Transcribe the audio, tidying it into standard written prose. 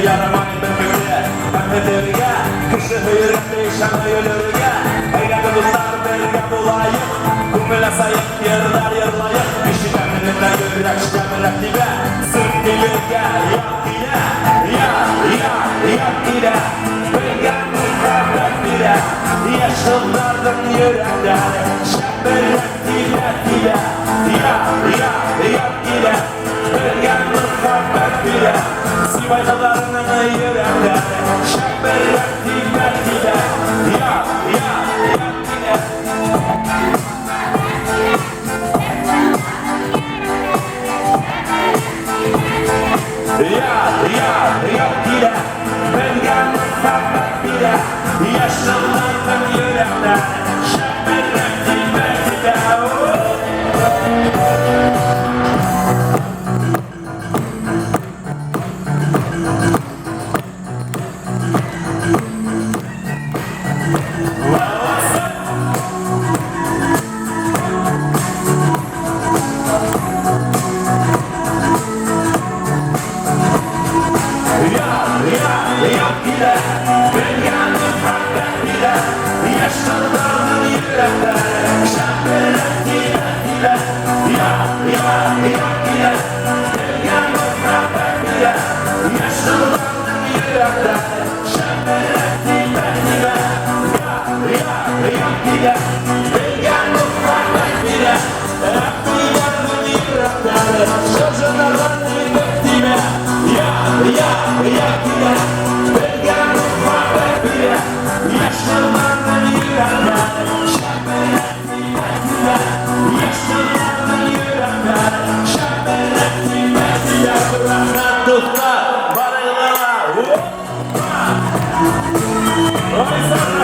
yaramaydı böyle Ötedirge, kışı hıyırıp değişen hıyırırge Aynağı tutar berge bulayıp Kumela sayıp yerler yerlayıp İşi demrinde yürek şemrek dibe Sırf dilirge yak ile Yak ile Bilgen muhabbet bile Yaşıllardım yürekleri Şemrek dile Yak ile Bilgen muhabbet bile Sivay kadarının yürekleri Şemrek dile Yak ile Yak ile Bilgen muhabbet bile Yaşıllardım yürekleri Şemrek dile Yak ile Bilgen muhabbet bile Yaşlılarının yürekleri Şemrek dile Yak ile Bilgen muhabbet bile Yaşlılarının yürekleri Şemrek dile Yak ile Bilgen muhabbet bile Yaşlılarının yürekleri Sözlerden dile Yak ile Bilgen muhabbet bile Yaşlılarının yürekleri Şemrek dile Yaşlılarının yürekleri Şemrek dile Bıraklar tutlar Baraylara Oysa